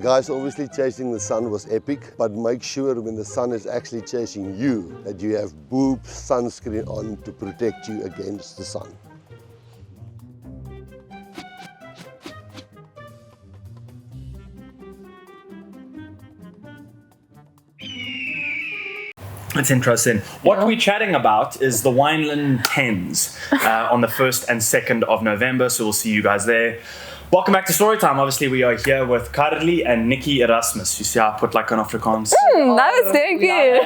Guys, obviously chasing the sun was epic, but make sure when the sun is actually chasing you that you have boob sunscreen on to protect you against the sun. It's interesting. What we're chatting about is the Wineland 10s on the 1st and 2nd of November, so we'll see you guys there. Welcome back to Storytime. Obviously, we are here with Carli and Nikki Erasmus. You see how I put like an Afrikaans? That was very good.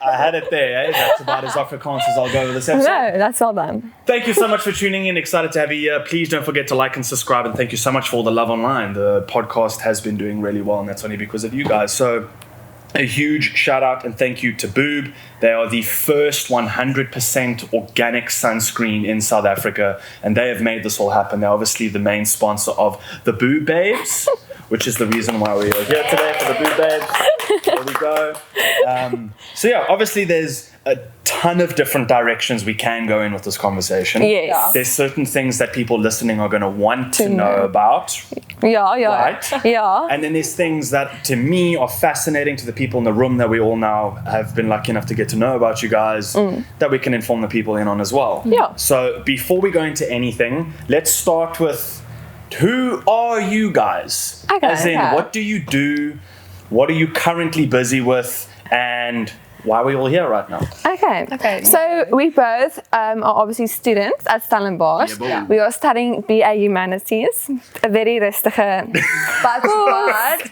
I had it there. Eh? That's about as Afrikaans as I'll go with this episode. No, that's well done. Thank you so much for tuning in. Excited to have you here. Please don't forget to like and subscribe, and thank you so much for all the love online. The podcast has been doing really well, and that's only because of you guys. So a huge shout out and thank you to Boob. They are the first 100% organic sunscreen in South Africa, and they have made this all happen. They're obviously the main sponsor of the Boob Babes, which is the reason why we are here today for the Boob Babes. There we go. So yeah, obviously there's a ton of different directions we can go in with this conversation. Yes. There's certain things that people listening are going to want to know about. Yeah. Right? Yeah. And then there's things that to me are fascinating to the people in the room that we all now have been lucky enough to get to know about you guys that we can inform the people in on as well. Yeah. So before we go into anything, let's start with who are you guys? Okay, As in, okay. what do you do? What are you currently busy with? And why are we all here right now? Okay. So we both are obviously students at Stellenbosch. Yeah, we are studying BA Humanities. A very rustige.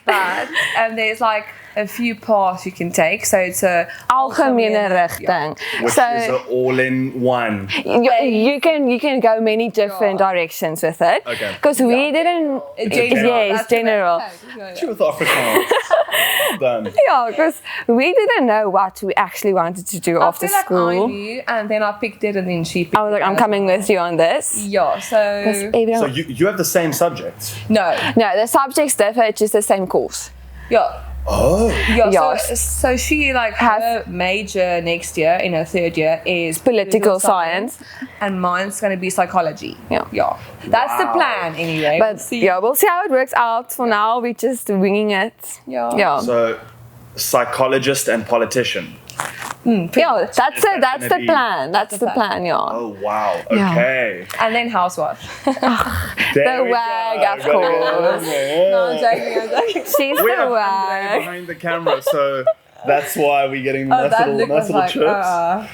But there's like a few paths you can take. So it's a Algemene rigting. Which is So an all-in-one. you can go many different directions with it. Okay. Because we didn't. Yes, general. She was Afrikaans. Well done. Yeah, because we didn't know what we actually wanted to do after I feel school. like I knew, and then I picked it, and then she picked I was like, it. I'm coming with you on this. Yeah, so So you have the same subjects? no. No, the subjects differ, it's just the same course. Yeah. Oh. Yeah, Yes. so she like her major next year in her third year is Political science. and mine's going to be psychology. Yeah. That's the plan anyway. But yeah, we'll see how it works out. For now, we're just winging it. Yeah. So, psychologist and politician. Yeah, that's gonna the be- plan. That's the plan, yeah. Oh, wow. Yeah. Okay. And then housewife. The wag, of course. No, I'm joking. She's We the have Andre wag. behind the camera, so that's why we're getting nice little chirps.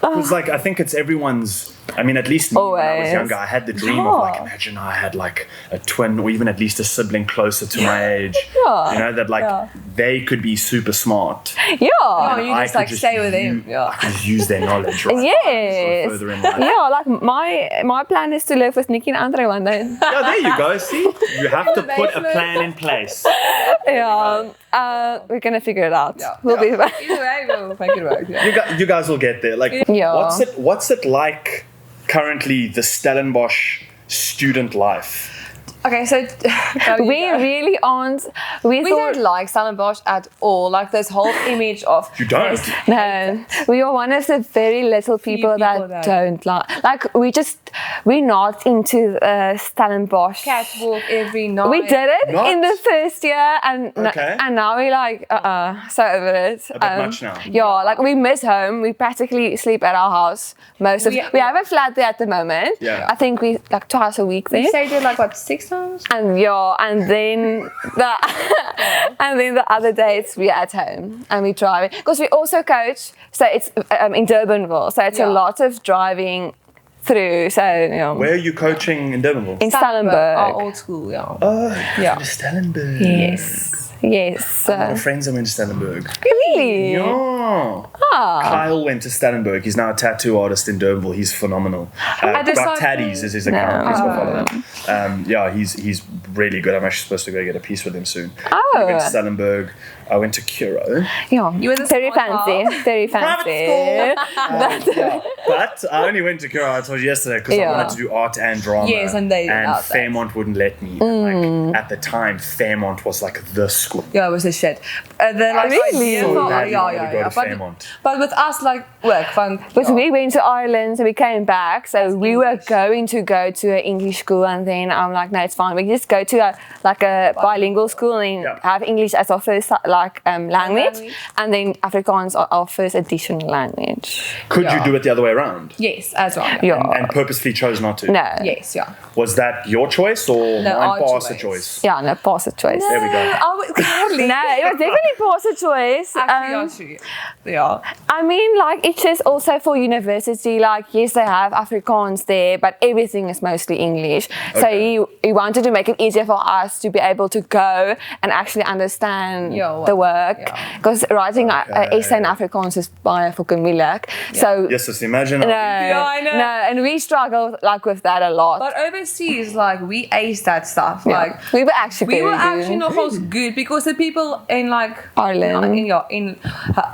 Because like I think it's everyone's. I mean, at least me, when I was Always. younger, I had the dream of like, imagine I had like a twin or even at least a sibling closer to my age. Yeah. You know, that like they could be super smart. Yeah. Oh, And you I just could like stay with him. I Yeah. could just use their knowledge, right? Yes. Further in life. Yeah, like my plan is to live with Nikki and Andre one day. Yeah, there you go. See, you have to put a plan in place. Yeah. We're gonna figure it out. Yeah. We'll be Either way, we'll make it work. Yeah. You guys will get there. Like, Yeah. what's it like currently, the Stellenbosch student life? Okay, so We really aren't. We thought don't like Stellenbosch at all. Like this whole image of You don't. no. We are one of the very little people that don't like. Like we're not into Stellenbosch. catwalk every night. We did it Not? in the first year, and Okay. and now we're like, so over it. A bit much now. Yeah, like we miss home. We practically sleep at our house most of. We have a flat there at the moment. Yeah. I think we like twice a week there. We stayed there like what 6 times? And and then the other days we're at home and we drive because we also coach. So it's in Durbanville. So it's a lot of driving through. So Where are you coaching in Durbanville? in Stellenbosch. Our old school, yeah. Oh, Yeah. Stellenbosch. Yes. My friends that went to Stellenbosch. Really? Yeah. Kyle went to Stellenbosch. He's now a tattoo artist in Durbanville. He's phenomenal. Got Taddies is his account. Please go follow him. Yeah, he's really good. I'm actually supposed to go get a piece with him soon. I went to Stellenbosch. I went to Kuro. Yeah. You were the very smart fancy. Very fancy. But I only went to Kuro, I told you yesterday, because I wanted to do art and drama. Yes, and they allowed that. Fairmont wouldn't let me. And, like, at the time, Fairmont was like the school. Yeah, it was the shit. Really? So bad you wanted to go to Fairmont. But with us, like, work fun. But we went to Ireland, so we came back. So we were going to go to an English school, and then I'm like, no, it's fine. We just go go to a bilingual school and have English as our first language, and then Afrikaans our first additional language. Could you do it the other way around? Yes, as well. Yeah. And purposely chose not to? No. Yes, yeah. Was that your choice or No, mine our pass a choice. choice? Yeah, no, pass a choice. There we go. No, it was definitely pass a choice. Actually, yeah. I mean, like, it's just also for university, like, yes, they have Afrikaans there, but everything is mostly English. So he wanted to make it easier for us to be able to go and actually understand the work. Because writing essay in Afrikaans is baie fucking moeilik. So, Yes, just imagine. no, I know. no, and we struggle, like, with that a lot. But overseas, like, we aced that stuff. Like, we were actually we were very actually good. not good because the people in like Ireland.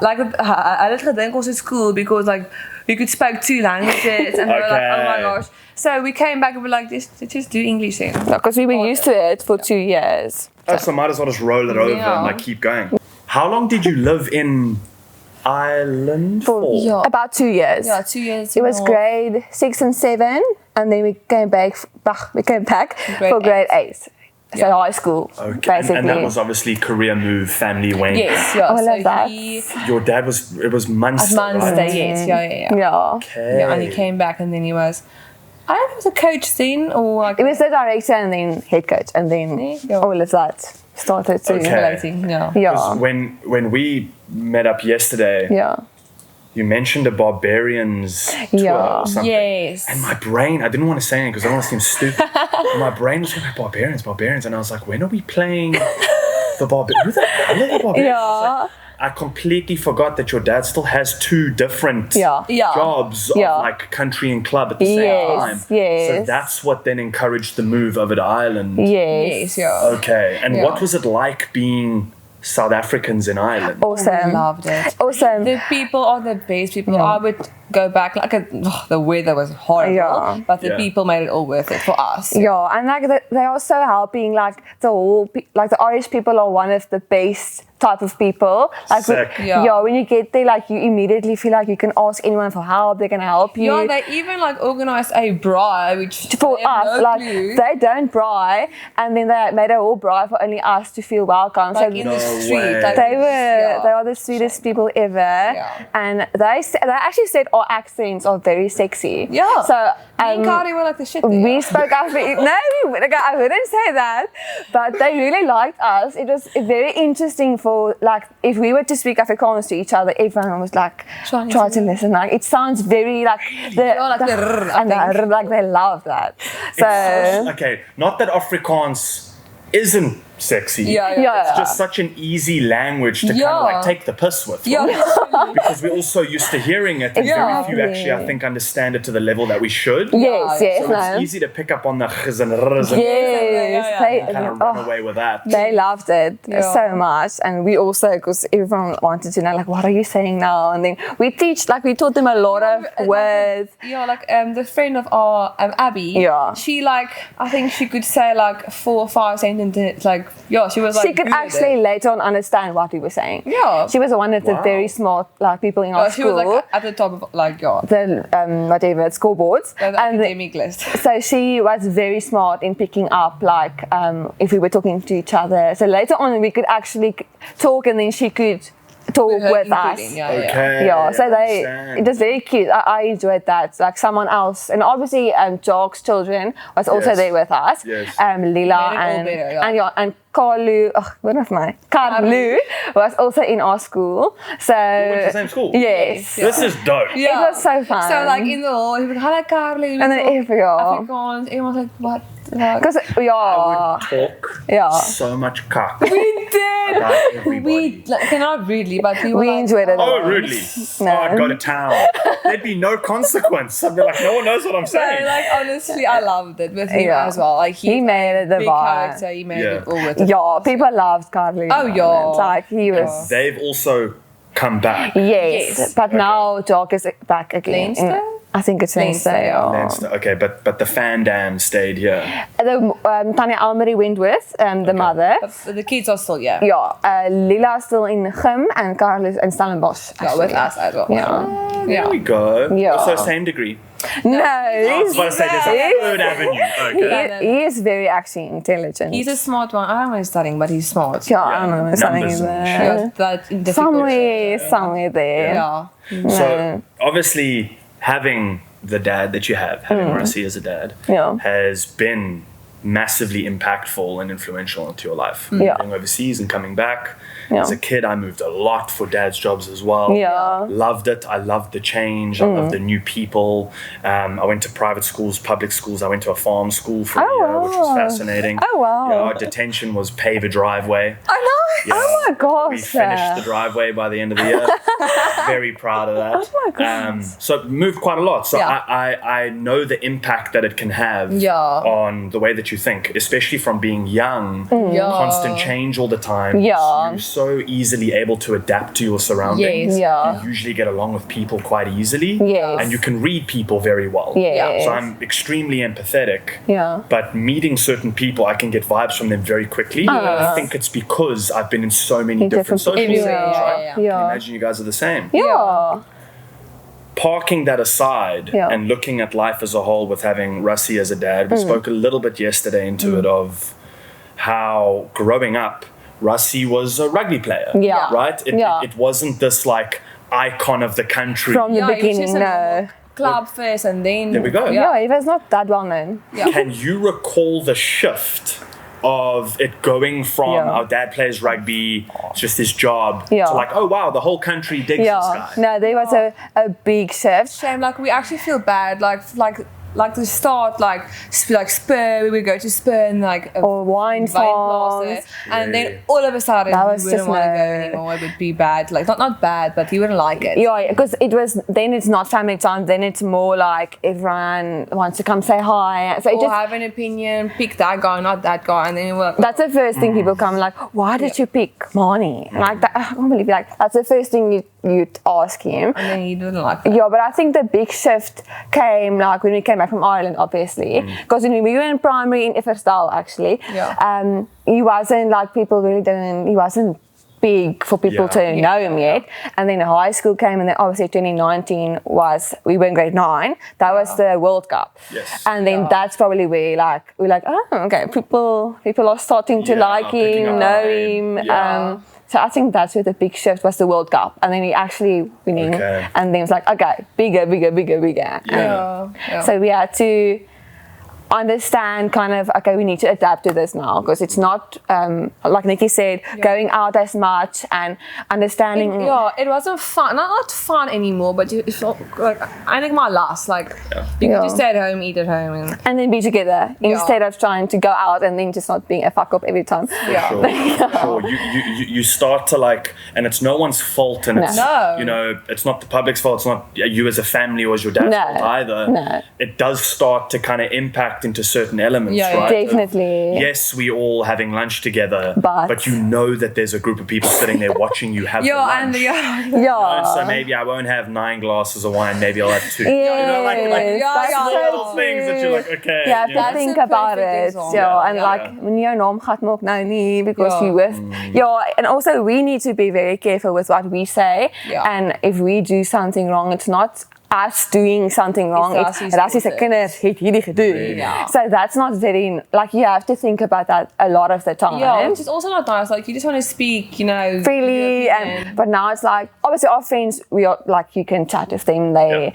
Like I didn't think was at school because like we could speak 2 languages and we were like, oh my gosh. So we came back and we were like, just do English then. Because we were used to it for 2 years. So might as well just roll it over and like keep going. How long did you live in Ireland for? About 2 years. Yeah, 2 years. It was grade 6 and 7, and then we came back for grade 8. So high school, basically. And that was obviously career move, family went. Yes, yeah. All so of that. Your dad it was Munster, Munster, right? yes, yeah. Yeah. Okay. Yeah, and he came back and then he was, I don't know if he was a coach then or like It was the director and then head coach, and then all of that started to relating. Yeah. Yeah. When we met up yesterday, Yeah. you mentioned a Barbarians tour or something. Yes. And my brain, I didn't want to say it because I don't want to seem stupid. My brain was going, Barbarians. And I was like, when are we playing the Barbarians? Who the hell are the Barbarians? Yeah. I completely forgot that your dad still has 2 different jobs of like country and club at the same time. Yes. So that's what then encouraged the move over to Ireland. Yes. Okay. And what was it like being South Africans in Ireland? Awesome. Loved it. Awesome. The people are the best people. I would go back. Like the weather was horrible, but the people made it all worth it for us. Yeah, and like they are so helping. Like the Irish people are one of the best type of people. Like when you get there, like you immediately feel like you can ask anyone for help. They can help you. Yeah, they even like organized a braai, which for us, like they don't braai, and then they made a whole braai for only us to feel welcome. Like so in the street, like, they are the sweetest people ever, and they actually said our accents are very sexy. Yeah. So me and Carli were like the shit. we spoke Afrikaans. No, I wouldn't say that, but they really liked us. It was very interesting for like if we were to speak Afrikaans to each other, everyone was like try to listen. Like it sounds very like like they love that. So okay, not that Afrikaans isn't sexy. It's just such an easy language to kind of like take the piss with. Right? Because we're also used to hearing it, and very few actually, I think, understand it to the level that we should. Yes, So it's easy to pick up on the khz and rz and kind of run away with that. They loved it so much, and we also, because everyone wanted to know, like, what are you saying now? And then we taught them a lot of words. The friend of our Abby. She I think she could say like 4 or 5 sentences. She was like. She could actually later on understand what we were saying. Yeah. She was one of the very smart people in our school. She was like at the top of the whatever scoreboards. The academic list. So she was very smart in picking up if we were talking to each other. So later on we could actually talk, and then she could talk with us. So it was very cute. I enjoyed that. Like someone else, and obviously Jock's children was also there with us. Lila and Carlu, Carlu was also in our school. So you went to the same school? Yes. This is dope. It was so fun. So in the hall, he was like, hello Carli. And then Afrikaans. Everyone was like, what? Because I would talk so much cock. We did. We cannot really, but we enjoyed it. Oh, really? No. I'd go to town. There'd be no consequence. I'd be like, no one knows what I'm saying. Honestly, I loved it with him as well. Like he made it the big character. He made it all with it. Yeah, people loved Carli. Oh, yeah. Like he was. They've also come back. Yes. But now Jock is back again. Leinster? I think it's Leinster. Leinster. Okay, but the fan dam stayed here. Tanya Almery went with the mother. But the kids are still here. Yeah. Lila's still in Gim and Carli's in Stellenbosch. With us as well. Yeah. There we go. Yeah. Also same degree. No, I was about to say there's a third avenue. Okay. he is very actually intelligent. He's a smart one. I don't know what he's studying, but he's smart. yeah, I don't know, something Numbers and there. That difficult. Somewhere there. Yeah. So obviously having the dad that you have, having Rassie as a dad, has been massively impactful and influential into your life. Yeah. Moving overseas and coming back. Yeah. As a kid, I moved a lot for dad's jobs as well. Yeah. Loved it. I loved the change. I loved the new people. I went to private schools, public schools. I went to a farm school for a year, which was fascinating. Oh, wow. Yeah, our detention was pave a driveway. I know. Yeah. Oh my gosh. We finished the driveway by the end of the year. Very proud of that. Oh my gosh. So moved quite a lot. So Yeah. I know the impact that it can have Yeah. on the way that you think, especially from being young, Yeah. constant change all the time. Yeah. You're so easily able to adapt to your surroundings. Yes. Yeah. You usually get along with people quite easily. Yes. And you can read people very well. Yes. So I'm extremely empathetic. Yeah. But meeting certain people, I can get vibes from them very quickly. I think it's because I've been in so many different social settings, Everywhere, right? yeah. I can imagine you guys are the same. Yeah. Parking that aside and looking at life as a whole with having Rassie as a dad, we spoke a little bit yesterday into it of how growing up, Rassie was a rugby player, Yeah. right? Yeah. It wasn't this like icon of the country. From the Yeah, it was beginning, just a no. club first and then... There we go. Yeah, it was not that well known. Can you recall the shift of it going from our dad plays rugby, it's just his job, to like, oh wow, the whole country digs this guy. No, there was a big shift. Shame, like we actually feel bad, like the start, like Spur, we would go to Spur and like Or wine farms. there, and then all of a sudden That he was wouldn't just want to no. go anymore. It would be bad, like not bad, but he wouldn't like it. Yeah, because it was, then it's not family time, then it's more like everyone wants to come say hi. So it Or just, have an opinion, pick that guy, not that guy, and then we're like, that's the first thing people come like, why did you pick Marnie? Like, that, I can't believe, like, that's the first thing you'd ask him. and then he didn't like it. Yeah, but I think the big shift came like when we came back from Ireland, obviously, because when we were in primary in Iversdal, actually, he wasn't like he wasn't big for people to know him yet. And then high school came, and then obviously 2019 we were in grade 9. That was the World Cup. Yes. And then that's probably where we're like, oh, okay, people are starting to like picking him, up know on him. him. Yeah. So I think that's where the big shift was, the World Cup. And then he actually winning. Okay. And then it's like, okay, bigger. Yeah. So we had to understand kind of, okay, we need to adapt to this now, because it's not, like Nikki said, going out as much and understanding. It wasn't fun, not fun anymore, but it felt like, I think my last, like, you could just stay at home, eat at home, and then be together instead of trying to go out and then just not being a fuck up every time. Sure. You start to like, and it's no one's fault, and it's you know, it's not the public's fault, it's not you as a family or as your dad's fault either. No. It does start to kind of impact into certain elements, right? Definitely. Yes, we all having lunch together, but you know that there's a group of people sitting there watching you have the lunch. And so maybe I won't have 9 glasses of wine, maybe I'll have 2. You know, like little things that you're like, okay. You have to think about it. And like, when your naam gaat maak nou nie, because you with, and also we need to be very careful with what we say. And if we do something wrong, it's not us doing something wrong, it's Rassie's kinders het hierdie gedoen. So that's not very, like, you have to think about that a lot of the time. Yeah, which is also not nice. Like, you just want to speak, you know, freely, but now it's like, obviously our friends, we are like, you can chat with them, they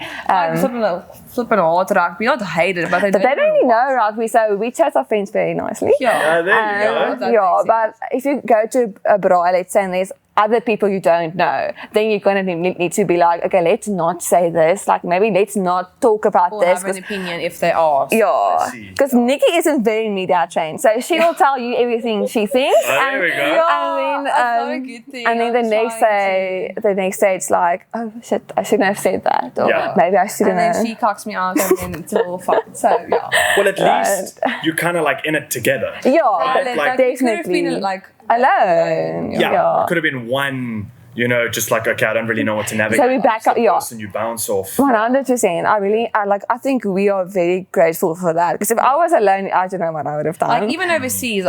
flipping hard rugby, not hate it, but they don't really know rugby, so we chat our friends very nicely. There you go. But if you go to a braai, let's say, and there's other people you don't know, then you're going to need to be like, okay, let's not say this, like maybe let's not talk about or this. Have an opinion if they ask. Yeah, because Nikki isn't very media trained, so she will tell you everything she thinks. There we go. And then, that's not a good thing. and then the next day it's like, oh shit, I shouldn't have said that, or maybe I shouldn't have. And then she cocks me out, and then it's all fun. So well, at least you're kind of like in it together. Yeah, right? like definitely. Could have been like alone. It could have been one You know, just like, okay, I don't really know what to navigate. So we back up, yeah. And you bounce off. 100%. I think we are very grateful for that. Because if I was alone, I don't know what I would have done. Like even overseas,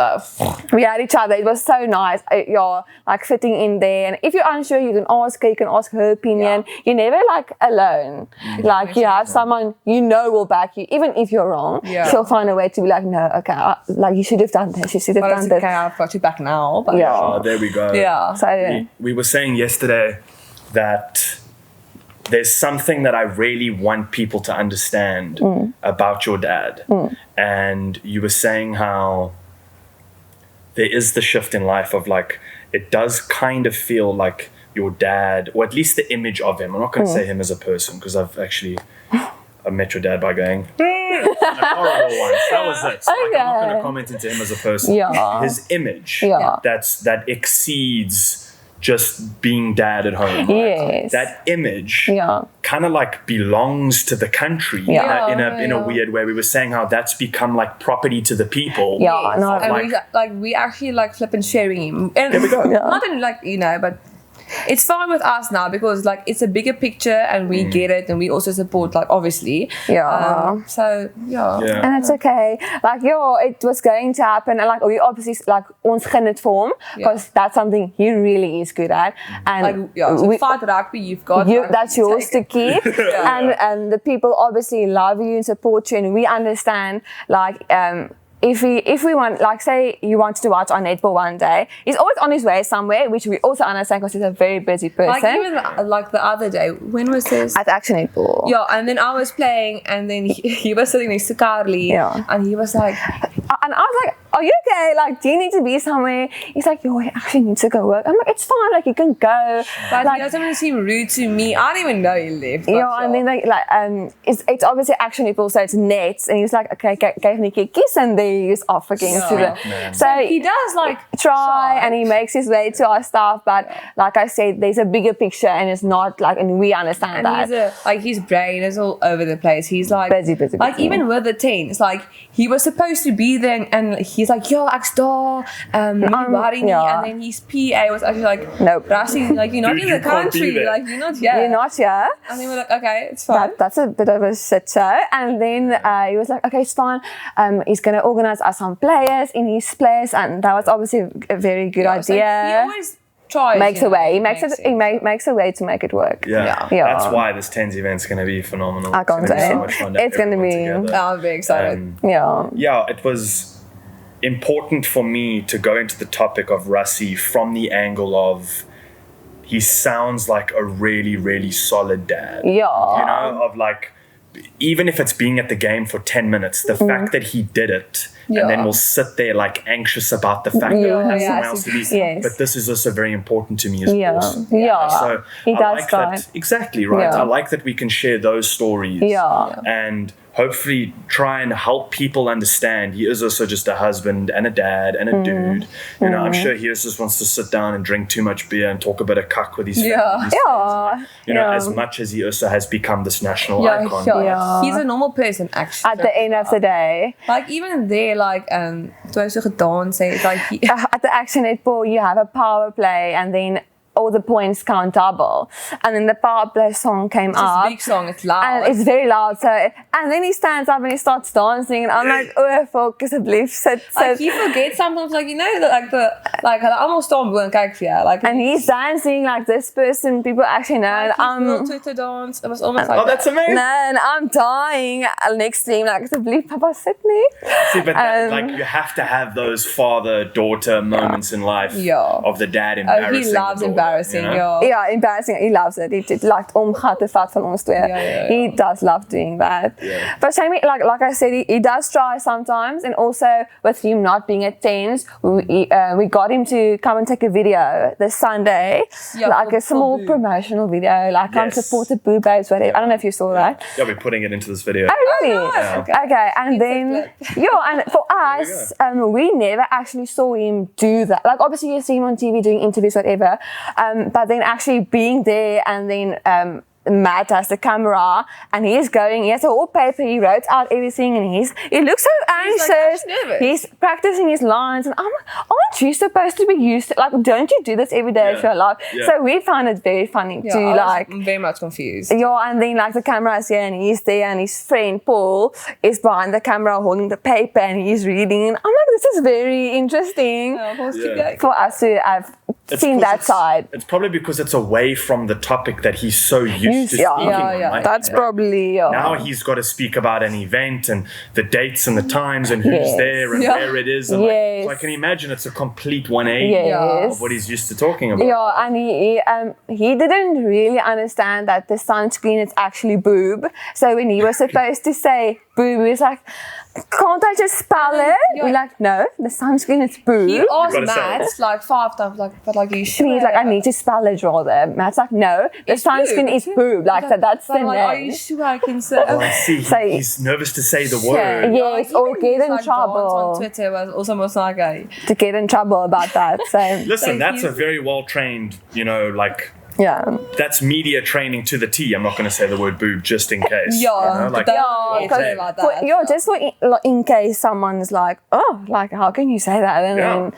we had each other. It was so nice. You're like fitting in there. And if you're unsure, you can ask her. You can ask her opinion. Yeah. You're never like alone. Like you have someone you know will back you. Even if you're wrong, she'll find a way to be like, no, okay, like you should have done this. You should have done this. Okay, I've got you back now. But Yeah. Oh, there we go. Yeah. So We were saying yesterday that there's something that I really want people to understand about your dad. And you were saying how there is the shift in life of like, it does kind of feel like your dad, or at least the image of him. I'm not going to say him as a person because I met your dad by going, horrible once. That was it. So like, I'm not going to comment into him as a person. Yeah. His image Yeah. that exceeds just being dad at home. Right? Yes. That image Yeah. kind of like belongs to the country in a weird way. We were saying how that's become like property to the people. Yeah, no, And we actually like flipping sharing him. And There we go. Yeah. not in like, but it's fine with us now because like it's a bigger picture and we get it and we also support like obviously. Yeah. So yeah. and it's okay. Like, it was going to happen. And like, we obviously, like, ons gaan dit vir hom. Because that's something he really is good at. And Like so fight rugby you've got. that's yours to keep. And the people obviously love you and support you. And we understand, like, if we want, like, say you wanted to watch our netball one day, he's always on his way somewhere, which we also understand because he's a very busy person. Like even like the other day, when was this? At Action Netball. Yeah, and then I was playing, and then he was sitting next to Carli, and he was like, and I was like, are you okay? Like, do you need to be somewhere? He's like, yo, I actually need to go work. I'm like, it's fine, like, you can go. but like, he doesn't want to seem rude to me. I didn't even know he left. and then it's obviously Action Netball, so it's nets, and he was like, okay, gave Nikki a kiss, and then he was off against the. So he does like try, and he makes his way to our stuff, but like I said, there's a bigger picture, and it's not like, and we understand and that. his brain is all over the place. He's like Busy. Like even with the tens, like he was supposed to be there, and he's like, yo, ek's daar, and then his PA was actually like, nope, Rassie, like you're not Dude, in the you can't be country, there. like you're not here. You're not here. And then we're like, okay, it's fine. That's a bit of a shit show. And then he was like, okay, it's fine. He's going to organize us some players in his place. And that was obviously a very good idea. So he always tries. Makes a way. He makes a way to make it work. Yeah. Yeah. That's why this TENS event's going to be phenomenal. I can't say. So much fun to have It's going to everyone be. together. I'm very excited. Yeah. It was important for me to go into the topic of Rassie from the angle of he sounds like a really, really solid dad. Yeah. You know, of like, even if it's being at the game for 10 minutes, the fact that he did it and then we'll sit there like anxious about the fact that I have someone else to be. Yes. But this is also very important to me as awesome. So he does like that. Exactly, right. I like that we can share those stories. And hopefully try and help people understand he is also just a husband and a dad and a dude. You know, I'm sure he just wants to sit down and drink too much beer and talk a bit of cuck with his family. You know, as much as he also has become this national icon. He's a normal person actually. At the end of the day. Like even there, like toe so gedans het, like at the Action Netball you have a power play and then all the points count double. And then the power play song came up. It's a big song, it's loud. And it's very loud. So, and then he stands up and he starts dancing and I'm like, oh, fuck, asseblief, sit. Like you forget sometimes, like, you know, like hulle almal staan bo en kyk vir jou. Like, and he's dancing like this person, people actually know. Like and to dance. It was almost like that's amazing. No, and I'm dying next to him, like, asseblief, papa, sit me. See, but that, like, you have to have those father-daughter moments in life of the dad embarrassing. He loves embarrassing, Yeah, embarrassing. He loves it. He like omgaan te vat van ons twee. He does love doing that. But Jamie, like I said, he does try sometimes, and also with him not being at TENS, we got him to come and take a video this Sunday, like a small promotional video, like come support the Boo Babes, whatever. I don't know if you saw that. Yeah, we're putting it into this video. Oh, really? Okay, and then and for us, we never actually saw him do that. Like obviously you see him on TV doing interviews, whatever. But then actually being there and then Matt has the camera and he has a whole paper, he wrote out everything and he looks so anxious. nervous. He's practicing his lines and I'm like, aren't you supposed to be used to, like, don't you do this every day of your life? Yeah. So we found it very funny to like, I'm very much confused. yeah, and then like the camera is here and he's there and his friend Paul is behind the camera holding the paper and he's reading and I'm like, this is very interesting for us to have seen that side. It's probably because it's away from the topic that he's so used to speaking on. Right? That's probably Now he's got to speak about an event and the dates and the times and who's there and where it is. And so I can imagine it's a complete 180 of what he's used to talking about. Yeah, and he didn't really understand that the sunscreen is actually boob. So when he was supposed to say boob, he was like, can't I just spell it? We're like, no, the sunscreen is boob. He asked Matt like 5 times, like, but like, you sure? He's like, I need to spell it rather. Matt's like, no, the sunscreen is boob. Like, that's the name. Like, are you sure I can say? Oh, I see. He's nervous to say the word. Yes, or get in trouble. On Twitter was also most like to get in trouble about that. So listen, that's a very well trained, like. Yeah. That's media training to the T. I'm not going to say the word boob just in case. Yeah. Just for in case someone's like, oh, like, how can you say that? And then,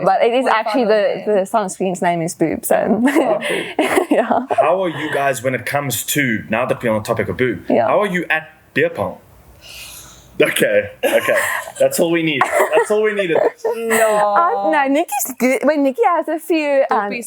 but it is actually the sunscreen's name is boob. So, How are you guys when it comes to, now that we're on the topic of boob, how are you at beer pong? Okay. That's all we need. That's all we needed. No, Nikki's good. When Nikki has a few, then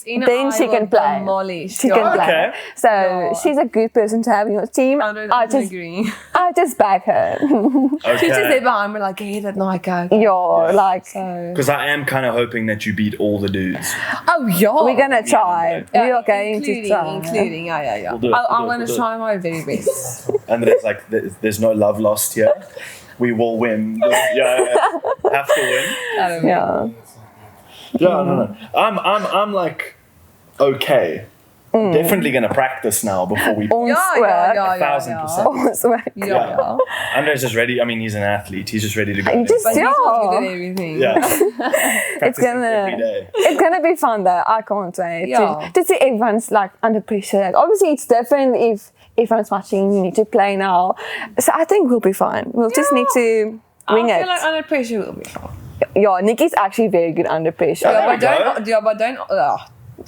she can play. She can play. So she's a good person to have in your team. I just agree. I just back her. She's just there behind me like, hey, that night go. Because I am kind of hoping that you beat all the dudes. Oh, yeah. We're going to try. We are going to try. Including, I'm going to try my very best. And then it's like, there's no love lost here. We will win. Have to win. No. I'm like, okay. Definitely gonna practice now before we. 1,000%. Yeah. Andre's just ready. I mean, he's an athlete. He's just ready to go. Just good at everything. Yeah. It's gonna be fun though. I can't wait to see everyone's like under pressure. Like, obviously, it's different if everyone's watching. You need to play now, so I think we'll be fine. We'll just need to wing it. I feel like under pressure will be fine. Yeah, Nikki's actually very good under pressure.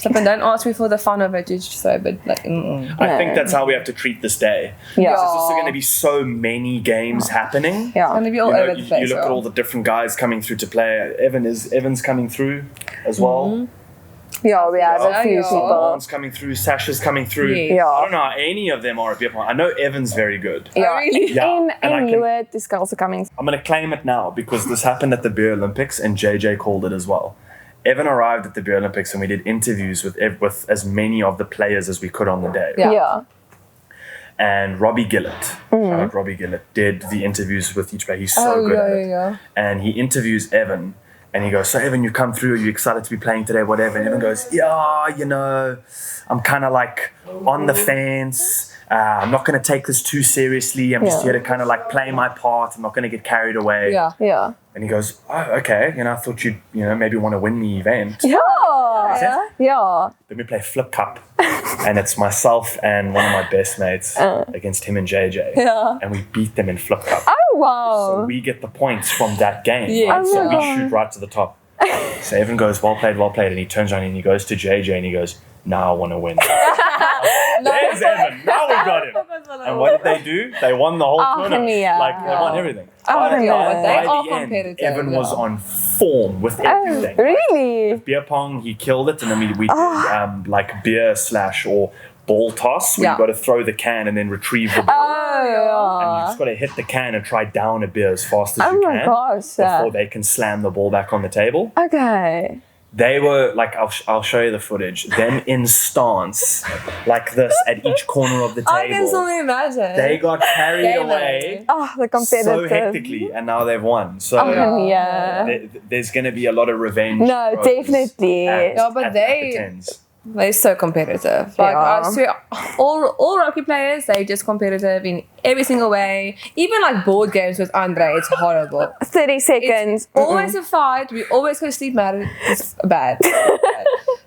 Don't ask me for the fun of it. Just so, but like, I think that's how we have to treat this day. Yeah. There's also going to be so many games happening. Yeah. It's going to be all over the place. You look at all the different guys coming through to play. Evan's coming through as well. Yeah, we have a few people. Dawn's coming through. Sasha's coming through. Yeah. I don't know how any of them are at beer pong. I know Evan's very good. Yeah, Yeah. in Louvre, these girls are coming. I'm going to claim it now because this happened at the Beer Olympics and JJ called it as well. Evan arrived at the Beer Olympics and we did interviews with as many of the players as we could on the day. Yeah. And Robbie Gillett, Robbie Gillett, did the interviews with each player. He's so good at it. And he interviews Evan and he goes, so Evan, you come through, are you excited to be playing today, whatever? And Evan goes, yeah, I'm kind of like on the fence. I'm not going to take this too seriously. I'm just here to kind of like play my part. I'm not going to get carried away. Yeah. And he goes, oh, okay. I thought you'd, maybe want to win the event. Yeah. Then we play Flip Cup. And it's myself and one of my best mates against him and JJ. Yeah. And we beat them in Flip Cup. Oh, wow. So we get the points from that game. Yeah. Right? So we shoot right to the top. So Evan goes, well played. And he turns around and he goes to JJ and he goes, now I want to win. There's Evan. Now we got him. And what did they do? They won the whole tournament. Yeah. Like, they won everything. They By are the end, competitive. Evan was on form with everything. Really? Beer pong, he killed it. And then we did like beer / or ball toss where you've got to throw the can and then retrieve the ball. And you just got to hit the can and try down a beer as fast as you can before they can slam the ball back on the table. Okay. They were like, I'll show you the footage. Them in stance like this at each corner of the table. I can only imagine. They got carried away the competitive. so hectically, and now they've won. So there's going to be a lot of revenge. No, definitely. They're so competitive. Like I swear, all rugby players, they're just competitive in every single way. Even like board games with Andre, it's horrible. 30 seconds. It's always a fight. We always go sleep mad. It's bad.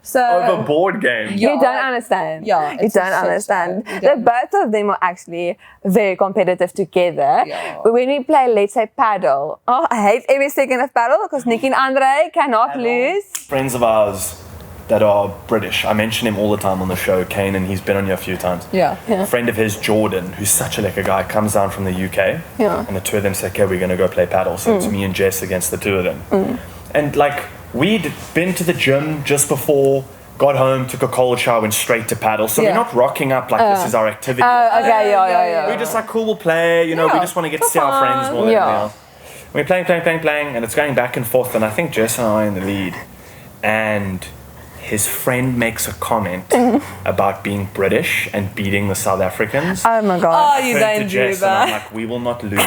So Over board game. You don't understand. Yeah, You it's don't just so understand. sad. You The don't. both of them are actually very competitive together. Yeah. But when we play, let's say, paddle, I hate every second of paddle because Nikki and Andre cannot lose. Friends of ours that are British. I mention him all the time on the show, Kane, and he's been on here a few times. Yeah. A friend of his, Jordan, who's such a lekker guy, comes down from the UK. Yeah. And the two of them say, okay, we're going to go play paddle. So it's me and Jess against the two of them. And like, we'd been to the gym just before, got home, took a cold shower, went straight to paddle. So we're not rocking up like this is our activity. Okay, yeah. We're just like, cool, we'll play. You know, we Yeah, just want to get to for see our friends fun. more than Yeah. anything else. We're playing, and it's going back and forth. And I think Jess and I are in the lead. And his friend makes a comment about being British and beating the South Africans. Oh my God. Oh, you Turned to don't do Jess and I'm that. like, we will not lose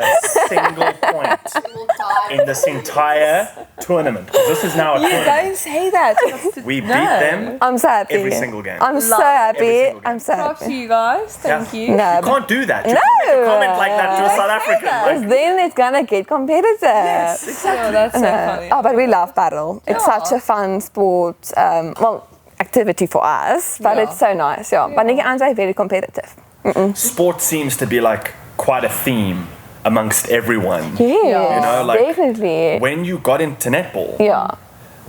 a single point in this entire tournament. 'Cause this is now a tournament. Don't say that. We beat them I'm so happy. every single game. I'm so Every happy. single game. I'm so Props to happy. you guys. Thank Yeah. you. No, You can't do that. You No. can't make a comment like that to a South African. because Like, then it's gonna get competitive. Oh, that's so funny. Oh, but we love paddle. It's Yeah. such a fun sport. Activity for us, but Yeah. it's so nice. Yeah. But Nikki and Andre are very competitive. sport seems to be like quite a theme amongst everyone. Yes, You know, like definitely. when you got into netball, Yeah.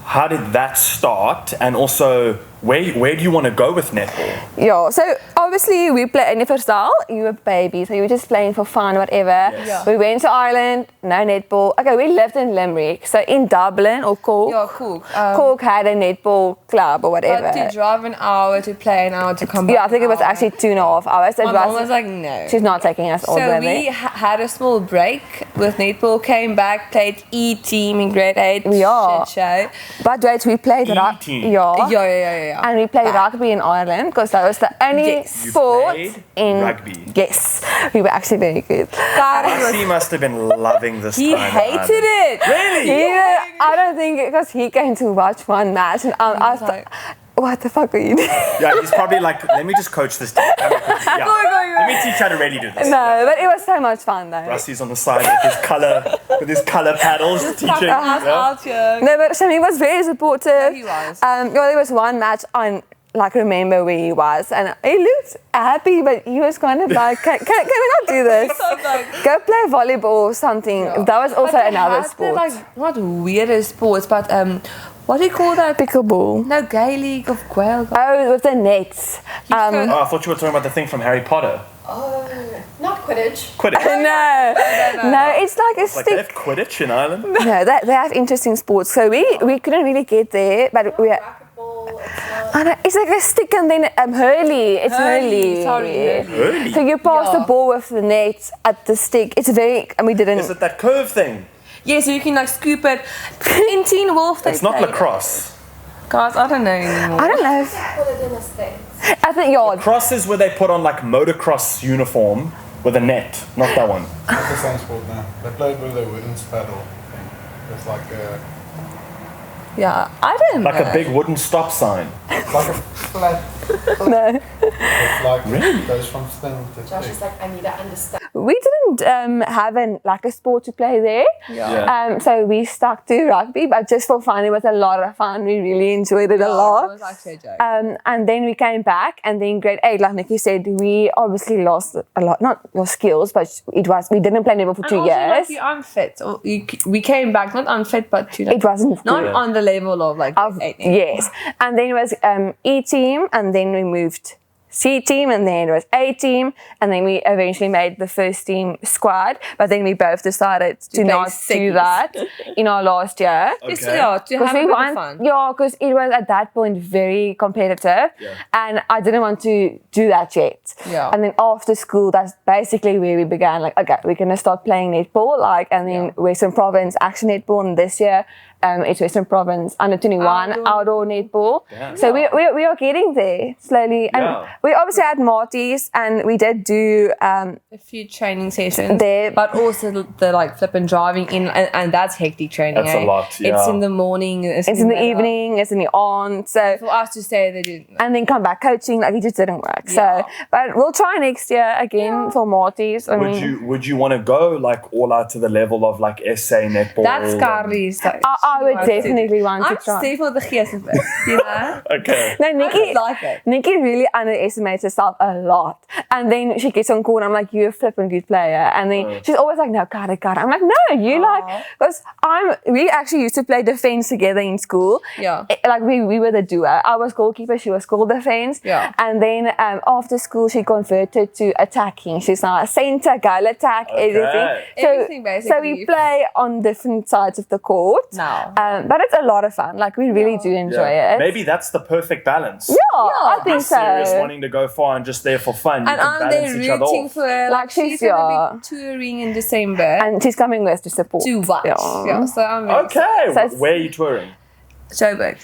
how did that start? And also, where do you want to go with netball? Yeah, so obviously we play universal. You were baby, so you were just playing for fun, whatever. Yes. We went to Ireland, no netball. Okay, we lived in Limerick, so in Dublin or Cork. Yeah, cool. Cork had a netball club or whatever. But to drive an hour to play an hour to come back. Yeah, I think it was an hour. actually 2.5 hours. It My mom was like, no. she's not taking us all So the way. we had a small break with netball, came back, played E-team in grade 8. Yeah. Shit show. But wait, we played rugby. E-team. Yeah. And we played rugby in Ireland because that was the only Yes. You sport played in rugby. Yes, we were actually very good. Rassie must have been loving this He time. in hated Ireland. it. Really? Yeah, I don't think because he came to watch one match and I was like- like, what the fuck are you doing? Yeah, he's probably like, let me just coach this team. Yeah. Let me teach how to really do this. No, but it was so much fun though. Rassie's on the side with his colour paddles teaching. Us Yeah. out here. No, but Shami was very supportive. He was. There was one match on like remember where he was and he looked happy but he was kind of like can we not do this? Go play volleyball or something. That was also But they another had the, sport. like, not weirder sports, but what do you call that? Pickleball. No, Gay League of Gael. Oh, with the nets. Oh, I thought you were talking about the thing from Harry Potter. Not Quidditch. Quidditch. No, it's like a Like they stick. have Quidditch in Ireland. No, they have interesting sports. So we couldn't really get there, but we. Racquetball. It's I know, it's like a stick and then hurley. It's hurley. Sorry, Really? So you pass the Yeah. ball with the net at the stick. It's very, and we didn't. Is it that curve thing? Yeah, so you can like scoop it. In Teen Wolf, they It's not play. lacrosse. Guys, I don't know anymore. I don't know. If, put it in the States. I think yeah. Cross is where they put on like motocross uniform with a net. Not that one. It's the same sport now. They played with a wooden paddle thing. It's like a Yeah, I don't Like know. a big wooden stop sign. flat. No. It's like it goes from thin to Josh thick. is like, I need to understand. We didn't have a sport to play there. Yeah. So we stuck to rugby, but just for fun, it was a lot of fun. We really enjoyed it a It lot. was actually a joke. And then we came back, and then grade 8, like Nikki said, we obviously lost a lot, not your skills, but we didn't play netball for 2 And also, years. like, you're unfit. Or we came back not unfit, but to, like, It wasn't not good. on the level of like Of, 8. yes, and then it was E team, and then we moved C team, and then it was A team, and then we eventually made the first team squad. But then we both decided to play not do sickies. that in our last year. Just, Okay. yeah, to have a we bit of want, fun. yeah, because it was at that point very competitive, and I didn't want to do that yet. Yeah. And then after school, that's basically where we began. Like, okay, we're gonna start playing netball, and then Western Province action netball, and this year. It's Western Province under 21 outdoor netball. Yeah. So we are getting there slowly. And Yeah. we obviously had Marty's, and we did do A few training sessions There- but also the like flipping driving in, and that's hectic training. That's a lot, It's yeah. in the morning. it's in the evening, it's in the on. So For us to say they didn't. and then come back coaching, like it just didn't work. Yeah. So but we'll try next year again for Marty's. I mean Would you want to go like all out to the level of like SA netball? That's Carli's. I I would definitely want to I'm try. stay for the gees of it, you know? Okay. No, Nikki, like it. Nikki really underestimates herself a lot. And then she gets on court and I'm like, you're a flipping good player. And then she's always like, no, got it. I'm like, no, you like, because we actually used to play defense together in school. Yeah. Like we were the duo. I was goalkeeper, she was goal defense. Yeah. And then after school, she converted to attacking. She's now a center, goal attack, everything. Everything So basically. we play on different sides of the court. Now. But it's a lot of fun. Like we really do enjoy it. Maybe that's the perfect balance. Yeah, I think so. Serious, wanting to go far and just there for fun. You And can I'm there balance each other rooting off. for her. Like, She's she's, gonna be touring in December. And she's coming with us to support. to watch. Yeah. So I'm very Okay, So it's- where are you touring? Joburg.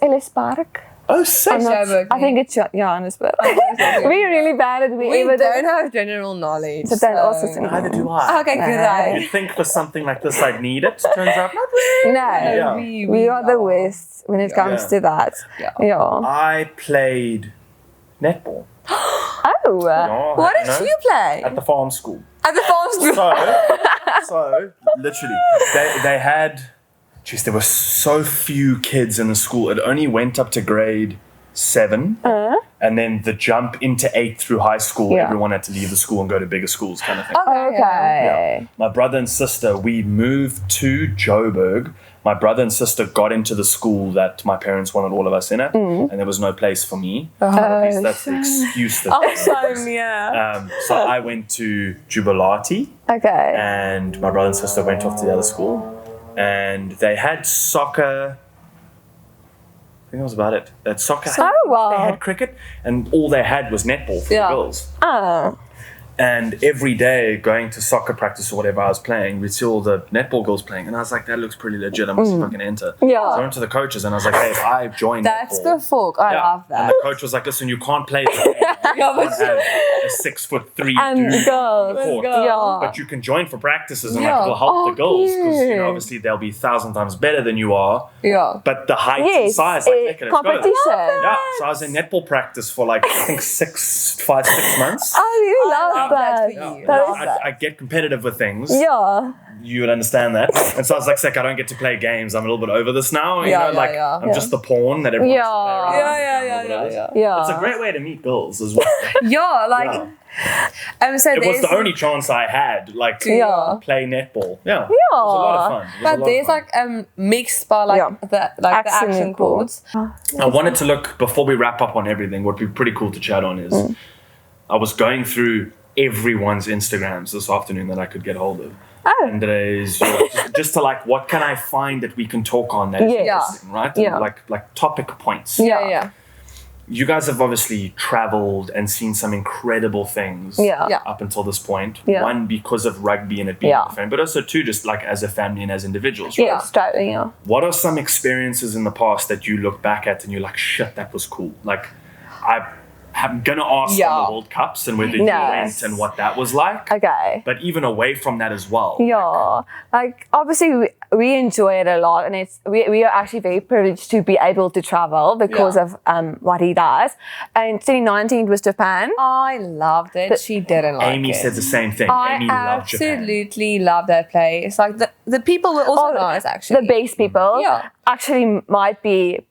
Ellis Park. Oh, sick. I'm not- Joburg, I think it's Johannesburg. We're really bad at We wherever don't have general knowledge. So then also Neither do I. Okay, good. You'd think for something like this I'd need it. Turns out not really. No, Yeah. we are the worst when it comes Yeah. to that. Yeah. I played netball. Oh. No, What you did know, you play? at the farm school? At the farm school. So literally, they had. Jeez, there were so few kids in the school. It only went up to grade 7, and then the jump into 8 through high school. Yeah. Everyone had to leave the school and go to bigger schools, kind of thing. Okay. My brother and sister, we moved to Joburg. My brother and sister got into the school that my parents wanted all of us in it, and there was no place for me. At least that's the excuse that they used. yeah. So I went to Jubilati, Okay. and my brother and sister went off to the other school, and they had soccer. I think that was about it. They had soccer. Oh, wow. They had cricket, and all they had was netball for the girls. Oh. And every day going to soccer practice or whatever I was playing, we'd see all the netball girls playing, and I was like, that looks pretty legit. I must see if I can enter. Yeah. So I went to the coaches and I was like, hey, if I join That's netball, the folk. I love And that. the coach was like, listen, you can't play that. You can't have a 6'3" And dude girls. on the court. Yeah. But you can join for practices and Yeah. like it'll help the girls because cute. obviously they'll be 1,000 times better than you are. Yeah. But the height and Yes. size, like, okay, let's go. competition. Yeah, so I was in netball practice for like I think 6 months. I really love that that. for you. That is- I get competitive with things. Yeah. You would understand that. And so I was like, sick, I don't get to play games. I'm a little bit over this now. You Yeah, know, yeah, like yeah. I'm just the pawn that everyone wants to play around. Yeah. It's a great way to meet girls as well. Yeah, like so It was there's the only chance I had, like to Yeah. play netball. Yeah. It was a lot of fun. It was a but lot there's of fun. like mixed by like Yeah. the action courts. I wanted to look before we wrap up on everything. What would be pretty cool to chat on is I was going through everyone's Instagrams this afternoon that I could get hold of. And there's just to like, what can I find that we can talk on that is Yeah. interesting, right? Yeah. And like topic points. Yeah. You guys have obviously traveled and seen some incredible things Yeah. up until this point. Yeah. One, because of rugby and it being Yeah. a fan, but also two, just like as a family and as individuals, right? Yeah. Straight, yeah. What are some experiences in the past that you look back at and you're like, shit, that was cool? Like, I'm gonna ask on the World Cups and whether you went and what that was like. Okay. But even away from that as well. Yeah, like obviously we enjoy it a lot, and we are actually very privileged to be able to travel because of what he does. And 2019 was Japan. I loved it. She didn't like Amy it. said the same thing. I Amy loved Japan. absolutely love that place. Like the people were also nice actually. The base people actually might be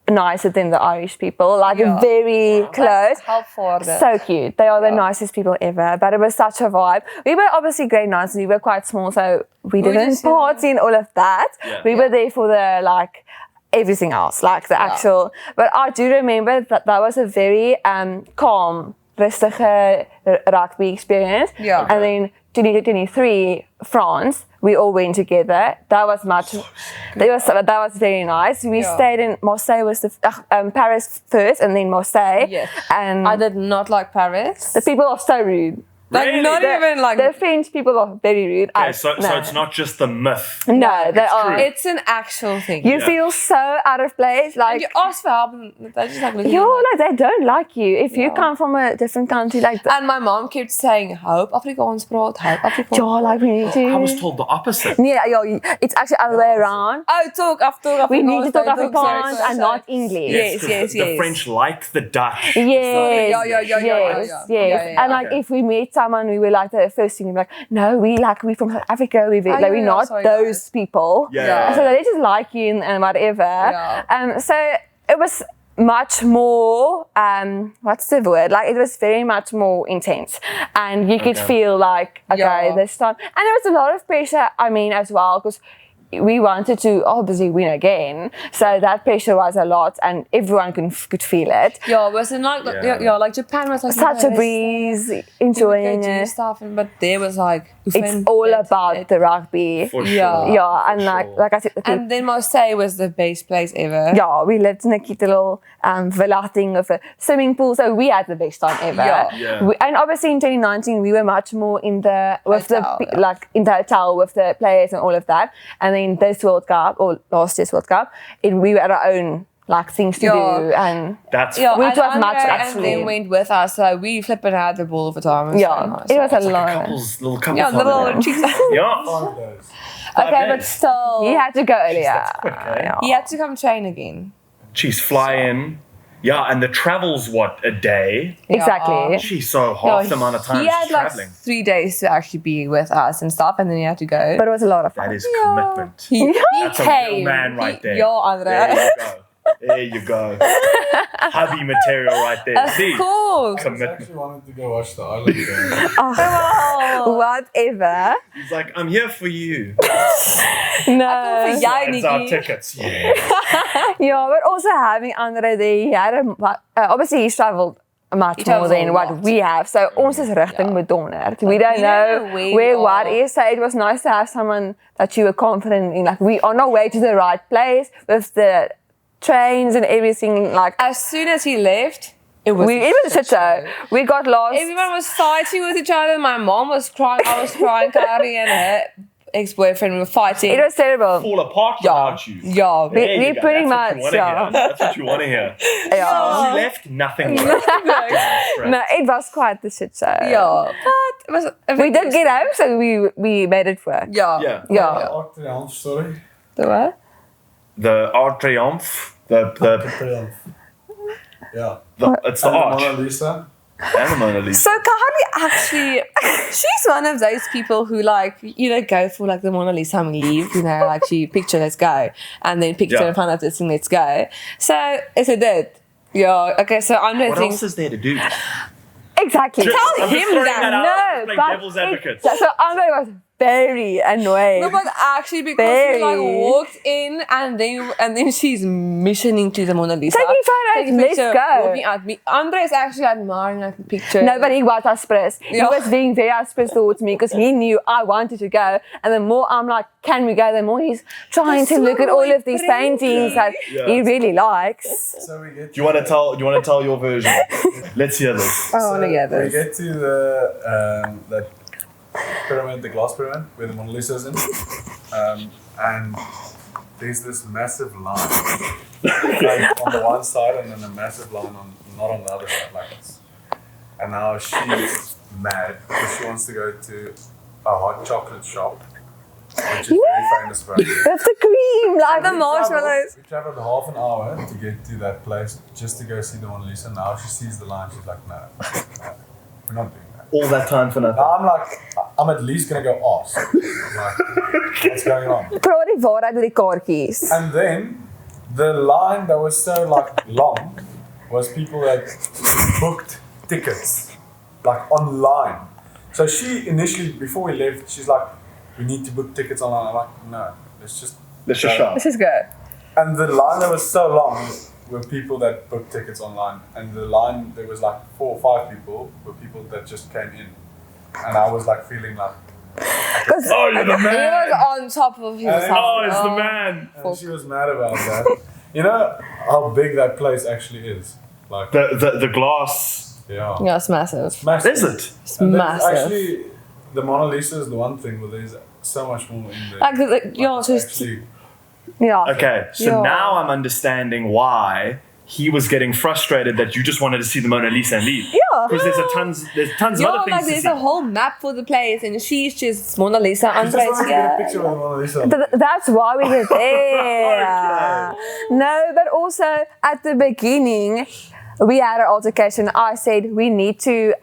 nicer than the Irish people, like very close. Helpful. So cute. They are the nicest people ever. But it was such a vibe. We were obviously grade 9, so we were quite small, so we didn't just, party and all of that. Yeah. We were there for the like everything else, like the actual. But I do remember that was a very calm, rustige rugby experience. Yeah. And then 2023 France, we all went together. That was that was very nice. We stayed in Marseille, was Paris first, and then Marseille. Yes. And I did not like Paris. the people are so rude. Like Really? not even like The French people are very rude. Okay, so it's not just the myth. No, they it's are. true. it's an actual thing. You feel so out of place. Like, And you ask for help and they just like look at yo, you like- like they don't like you. If you come from a different country, like that. And my mom kept saying, hope Afrikaans praat, hope Afrikaans. Yo, like we need to. I was told the opposite. Yeah, yo, it's actually other way around. Oh, talk Afrikaans. We need to talk don't Afrikaans sorry, and sorry. not English. Yes, 'cause the French like the Dutch. Yes, Yeah. yes. Yeah. And like Okay. if we met someone, we were like the first thing, like, no, we from South Africa, we're not those people. Yeah. So they just like you and whatever. Yeah. So it was much more, what's the word? Like, it was very much more intense. And you could feel like, okay, this time. And there was a lot of pressure, I mean, as well, because we wanted to obviously win again, so that pressure was a lot, and everyone could feel it. Yeah, wasn't like like Japan was like Such a breeze, enjoying it. Stuff, but there was like it's all about the rugby. For Yeah. sure. Yeah, and like I said, And then Marseille was the best place ever. yeah, we lived in a cute little villa thing with a swimming pool, so we had the best time ever. Yeah. And obviously in 2019 we were much more in the Hotel, like in the hotel with the players and all of that. And then this World Cup or last year's World Cup, we were our own like things to do, and That's Yeah, which and was much Andre actually. and then went with us, so we flipping had the ball of the time. It was so nice. It was a like lot. little couple Yeah, fun little there. cheeks. Yeah. 5 days. Okay, but days. still, He had to go earlier. That's quick, eh? Yeah. he had to come train again. Jeez, fly in. Yeah, and the travel's what, a day? Exactly. Geez, so half the amount of time He she's had like traveling. 3 days to actually be with us and stuff, and then he had to go. But it was a lot of fun. That is commitment. he That's a came. real man right there. Yo, Andre. There you go. There you go. Hubby material right there. See? Of course. I Commitment. actually wanted to go watch the island game. Whatever. He's like, I'm here for you. No. for jou, It's our Nikki. tickets. Yeah. Yeah, but also having Andre there, he had obviously he's travelled much more travels than a what lot. we have. So ons is rigting bedonderd. We don't we know don't know where where we what are. is. So it was nice to have someone that you were confident in. Like, we on our way to the right place with the trains and everything. Like, As soon as he left, it was it was a shit show. We got lost. Everyone was fighting with each other. My mom was crying. I was crying. Carli and her ex-boyfriend were fighting. It was terrible. Fall apart without you. Yeah. There you we go. pretty That's what you much, wanna hear. That's what you want to hear. Yeah. She left, nothing left. No, it was quite the shit show. Yeah. But it was We did get home, so we made it work. Yeah. Yeah. Yeah. Arc Triumph, sorry. The what? The Arc Triumph. Triumph. Yeah. It's the And the arch. Mona Lisa. And the Mona Lisa. So Carli actually, she's one of those people who like, go for like the Mona Lisa and leave, like she picture, let's go. And then picture Yeah. in front of this thing, let's go. So it's a did. Yeah. Okay, so I'm What noticing. else is there to do? Exactly. Just- I'm just him throwing that. out to No, play but devil's advocate. so Andre was very annoyed. No, but actually because Very. he like walked in and then she's missioning to the Mona Lisa. Taking photos, Taking let's picture, go. walking at me. Andre is actually admiring like the picture. No, but he was aspress. He Yeah. was being very aspress towards me because he knew I wanted to go. And the more I'm like, can we go? The more he's trying to so look at all of these pretty. paintings that Yeah. he really likes. So we get Do you want to tell your version? Let's hear this. I want to get We this. get to the that pyramid, the glass pyramid, where the Mona Lisa is in, and there's this massive line, like on the one side, and then a massive line not on the other side, like this. And now she's mad because she wants to go to a hot chocolate shop, which is very famous for us. With the cream, like the marshmallows. We traveled half an hour to get to that place just to go see the Mona Lisa. Now she sees the line, she's like, no, we're not doing that. All that time for nothing. Now I'm like, I'm at least gonna go ask, like, what's going on? Praat die waarheid met die kaartjies. And then the line that was so like long was people that booked tickets like online. So she initially, before we left, she's like, we need to book tickets online. I'm like, no, let's just shop. This is good. And the line that was so long were people that booked tickets online, and the line there was like 4 or 5 people were people that just came in, and I was like feeling like, Oh, you're the He man. was on top of his Oh, it's the man. and she was mad about that. You know how big that place actually is, like The glass. yeah, Yeah, it's massive. massive. Is it? It's And then massive. actually, the Mona Lisa is the one thing, but there's so much more in there. Like, yeah, it's just actually, Ja. Okay, so Yeah. now I'm understanding why he was getting frustrated that you just wanted to see the Mona Lisa and leave. Yeah. Because there's tons of yeah, other things like to there's see. a whole map for the place, and she's just Mona Lisa. I just Andre's wanted to get a here. picture with the Mona Lisa. That's why we were there. No, but also at the beginning, we had an altercation. I said we need to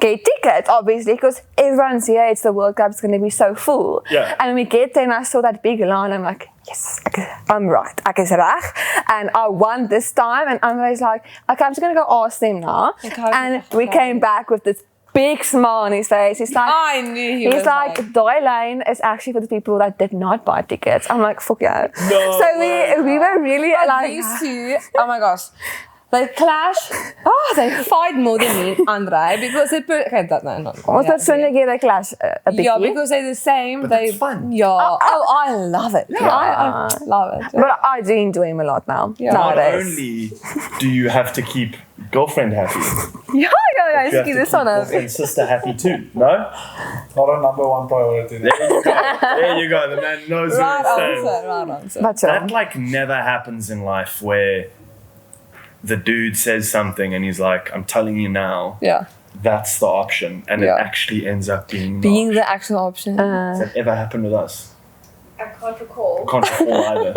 get tickets, obviously, because everyone's here. It's the World Cup. It's going to be so full. Yeah. And we get there and I saw that big line. I'm like, yes, I'm right. Ek is reg. And I won this time. And Andre's like, okay, I'm just going to go ask them now. And we came back with this big smile on his face. He's like, I knew he was he's like, die line is actually for the people that did not buy tickets. I'm like, fuck yeah. No So we were really like, these two, oh my gosh. They clash. Oh, they fight more than me and Andre because they put. Okay, that no. was that so like they clash a bit? Yeah, because they're the same. But they that's fun. Yeah. I love it. I love it. But I do enjoy him a lot now. Yeah. Not Nowadays. only do you have to keep girlfriend happy, Yeah. you have to Keep keep this one up. girlfriend sister happy too. No? Not a number one priority. There you go. There you go. The man knows Right what he's saying. answer. Right answer. That's That right. like never happens in life where the dude says something and he's like, I'm telling you now, Yeah. that's the option. And Yeah. it actually ends up being Being the the actual option. Has that ever happened with us? I can't recall. Can't recall either.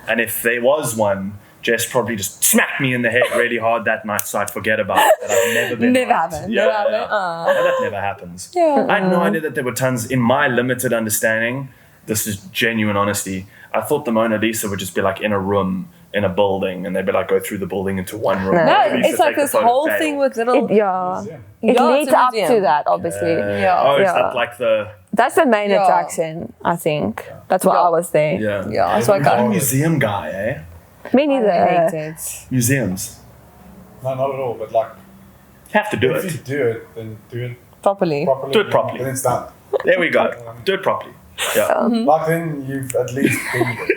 And if there was one, Jess probably just smacked me in the head really hard that night so I'd forget about it. That I've never been Never right. happened. Yeah, Never happened. yeah. And that never happens. Yeah. I had no idea that there were tons. In my limited understanding, this is genuine honesty, I thought the Mona Lisa would just be like in a room in a building and they'd be like go through the building into one room. No, Mona Lisa It's like take the this photo, whole fail. thing with little. It Yeah. Yeah, leads it's a up to museum. that, obviously. Yeah. Oh, is Yeah. that like the... That's the main Yeah. attraction, I think. That's why I was there. Yeah. Yeah, that's what I You're a got. museum guy, eh? Me I neither. hate it. Museums. No, not at all. But like, You have to do if it. you do it, then do it Properly. properly. Do it properly. Then it's done. There we go. Do it properly. Yeah. Like then you've at least been there.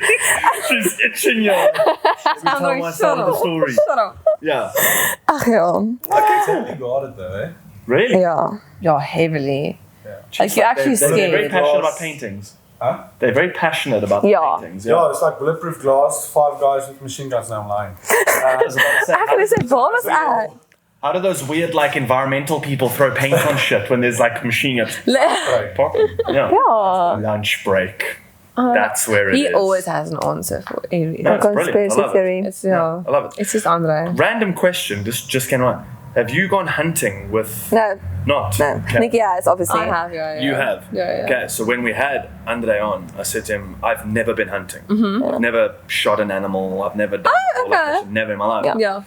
She's itching you. Let me tell my side of the story. Shut up. Yeah. Ach ja. Like it's heavily guarded though, eh? Really? Ja. Yeah, heavily. Jeez, Like, you're actually they're very scared. passionate about Glass. paintings. Huh? They're very passionate about Yeah. paintings. Yeah, it's like bulletproof glass, 5 guys with machine guns. Now I'm lying. I was about to say, Ek het dit waar was ek? how do those weird like environmental people throw paint on shit when there's like machine guns? Right. Yeah. Ja. Lunch break. That's where it is. He always has an answer for everything. No, it's brilliant. I Conspiracy love it. theory. It's, yeah. I love it. It's just Andre. Random question. This just came on. Have you gone hunting with? No, Not. no. Okay. Nikki has, obviously. I have, yeah. You have? Yeah. Okay, so when we had Andre on, I said to him, I've never been hunting. I've never shot an animal. I've never done all that okay. shit. Never in my life. Yeah. Yeah.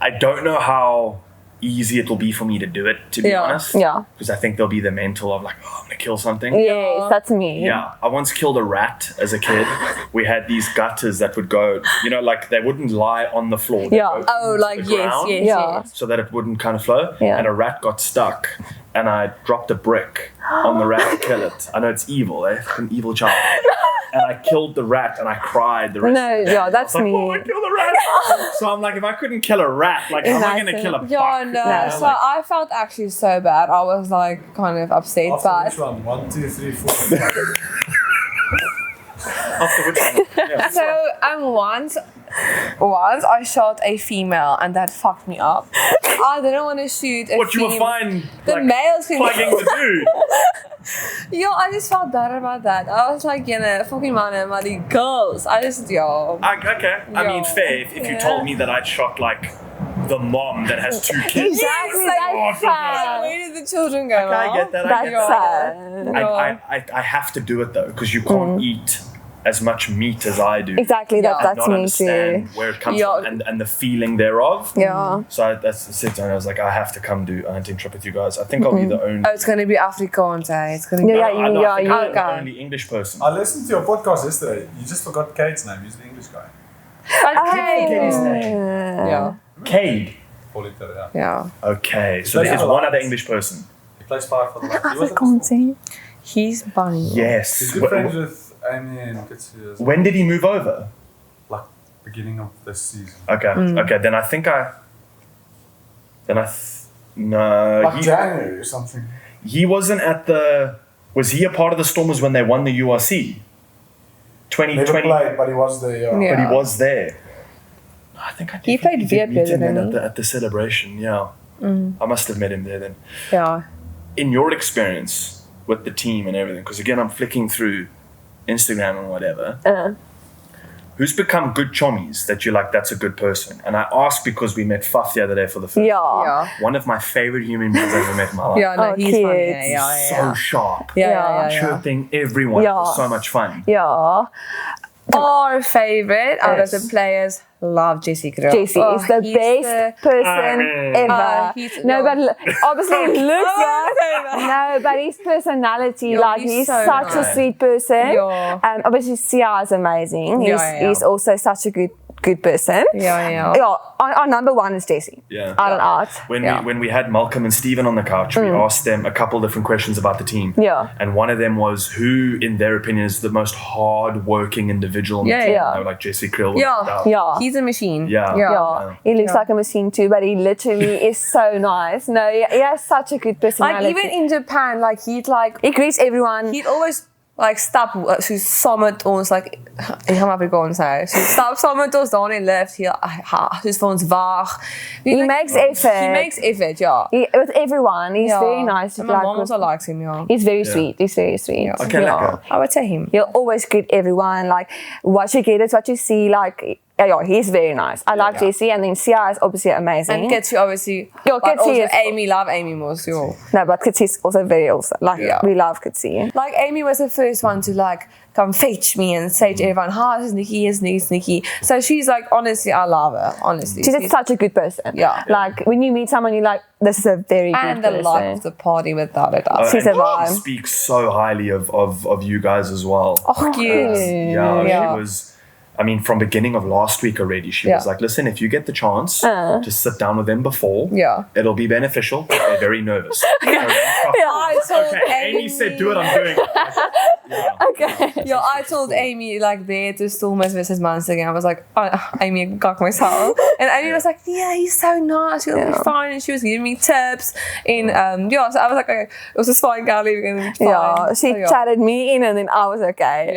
I don't know how easy it will be for me to do it, to be Yeah. honest. Yeah. Because I think there'll be the mental of like, oh, I'm going to kill something. Yes, that's me. Yeah, I once killed a rat as a kid. We had these gutters that would go, you know, like they wouldn't lie on the floor. They'd Yeah. go Oh, into like, the yes, ground yes, Yeah. yes. So that it wouldn't kind of flow. Yeah. And a rat got stuck. And I dropped a brick on the rat to kill it. I know it's evil, eh? An evil child. And I killed the rat and I cried the rest No, of the day. yeah, that's I was like, me. oh, I killed a rat. So I'm like, if I couldn't kill a rat, like, how am I going to kill a Yeah, buck? no. Yeah. So I felt actually so bad. I was like kind of upset, After which but one? 1, 2, 3, 4. After which one? Yeah. so once I shot a female and that fucked me up. I didn't want to shoot a What, you were female. fine, The like, males can plugging the dude? Yo, I just felt bad about that. I was like, you know, fucking man, maar die girls. I just, yo. Okay. I mean, Yeah. fair. If you Yeah. told me that I'd shot, like, the mom that has 2 kids. Exactly, Yes, Oh, that's so Like, sad. where did the children go? Okay, I get that. I That's get that. sad. I have to do it though because you can't eat as much meat as I do. Exactly, Yeah. that's Not me understand too. where it comes Yeah. from and the feeling thereof. Yeah. So that's the sit down. I was like, I have to come do a hunting trip with you guys. I think I'll be the only. Oh, it's going to be Afrikaans, eh? It's going to be... Yeah, I know, I think yeah, I'm the okay. only English person. I listened to your podcast yesterday. You just forgot Kate's name. He's the English guy. I forget his name. Yeah. Cade. Politer, yeah. Yeah. Okay, so Plays there's for one Lions. other English person. He plays 5 for the Lions. He was at the Afrikaans, hè? He's bunny. Yes. He's good friends with Amy and Kitshoff. When did he move over? Like beginning of this season. Okay. Okay. Then I think I. No. Like January or something. He wasn't at the. Was he a part of the Stormers when they won the URC? Never 2020. played, but he was there. Yeah. But he was there. I think I He played did Vietnam, meet him then didn't he? at the celebration. Yeah. I must have met him there then. Yeah. In your experience with the team and everything, because again I'm flicking through Instagram and whatever. who's become good chommies that you're like, that's a good person? And I ask because we met Faf the other day for the first time. One of my favorite human beings I've ever met in my life. Yeah, no, he's cute. funny. So sharp. Chirping everyone. It was so much fun. Yeah. Our favorite out of the players love Jessie Kriel. Jessie is the best person ever. But obviously he looks no, but his personality, like he's so such a sweet person. Obviously Sia is amazing. He's also such a good person. Our number one is Jessie. Out and out. When we had Malcolm and Stephen on the couch, we asked them a couple different questions about the team. And one of them was who, in their opinion, is the most hard-working individual on the team. They were like Jessie Kriel. He's a machine. He looks like a machine too, but he literally is so nice. No, he has such a good personality. Like even in Japan, like he greets everyone. He'd always like stap so saam met ons like ek gaan Afrikaans sê. So stap saam met ons daar in die lift hier soos vir ons wag. He makes effort. He makes effort, with everyone. He's very nice. And my mom also likes him, He's very sweet. He's very sweet. Okay, I would say him. He'll always greet everyone. Like what you get is what you see. Like he's very nice. I like Jessie, and then Sia is obviously amazing. And Kitshoff obviously. Kitshoff is Amy love Amy most. No, but Kitshoff is also very awesome. Like we love Kitshoff. Like Amy was the first one to like come fetch me and say to everyone, "Hi, this is Nikki." So she's like, honestly, I love her. Honestly, she's such a good person. Like when you meet someone, you're like, this is a very good person. And the life of the party without a doubt. She's a vibe. She speaks so highly of you guys as well. Oh, cute. She was. I mean, from beginning of last week already, she was like, listen, if you get the chance to sit down with them before, it'll be beneficial. They're very nervous. I told Amy said, do it, I'm doing it. I told Amy, like, there to Stormers versus Munster. I was like, Amy, got myself. And Amy was like, yeah, he's so nice. He'll be fine. And she was giving me tips. And, so I was like, okay, it was just fine, Carli. We're going to be fine. She chatted me in and then I was okay.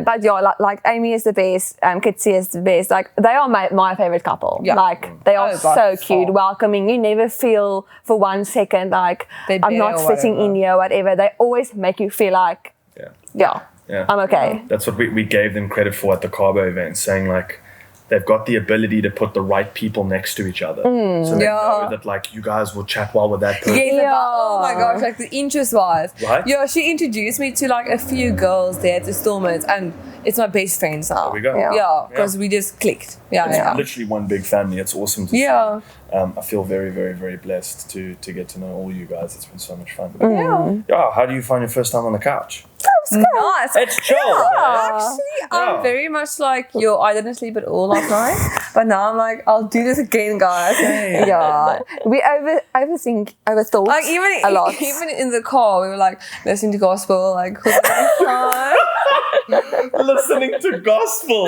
But like Amy is the best. Kitshoff is the best. Like they are my favorite couple. Like they are so cute, welcoming. You never feel for 1 second like I'm not fitting in here or whatever. They always make you feel like I'm okay. That's what we gave them credit for at the Carbo event, saying like they've got the ability to put the right people next to each other. So they know that like you guys will chat well with that person. Oh my gosh, like the interest wise. Right? Yeah, she introduced me to like a few girls there to Stormers and it's my best friends now. There we go. Because we just clicked. It's literally one big family. It's awesome to see. I feel very, very, very blessed to get to know all you guys. It's been so much fun. How do you find your first time on the couch? Nice. It's chill. Actually, I'm very much like, I didn't sleep at all last night. But now I'm like, I'll do this again, guys. We overthought like a lot. Even in the car, we were like listening to gospel, like listening to gospel.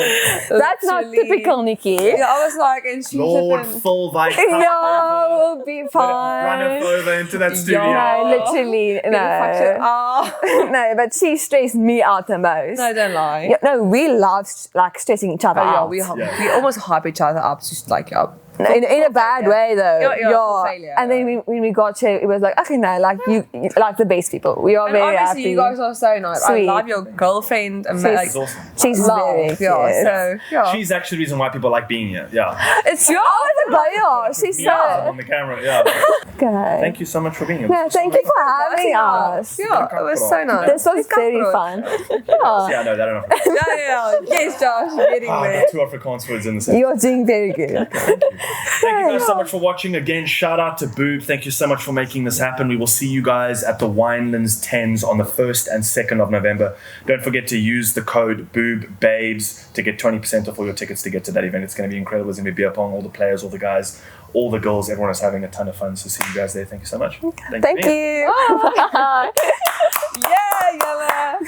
That's not typical, Nikki. I was like, and she Lord, full vibe. We'll be fine. Run us over into that studio. No, literally, no. No, but she stressed me out the most. No, don't lie. No, we love like stressing each other out. We almost hype each other up, just like in a bad way though. Failure, and then when we got to it was like, okay, no, like you like the best people. We are and very obviously happy. You guys are so nice. Sweet. I love your girlfriend. And She's awesome. She's very cute. She's actually the reason why people like being here. It's she's so on the camera. Okay. Thank you so much for being here. No, thank you for having us. It was so nice. This was very fun. I know that enough. Yes, Josh, you're getting there. Two Afrikaans words in the same. You're doing very good. Thank you guys so much for watching. Again, shout out to Boob. Thank you so much for making this happen. We will see you guys at the Winelands 10s on the 1st and 2nd of November. Don't forget to use the code BoobBabes to get 20% off all your tickets to get to that event. It's going to be incredible. It's going to be beer pong, all the players, all the guys, all the girls. Everyone is having a ton of fun. So see you guys there. Thank you so much. Thank you. Yeah, yalla.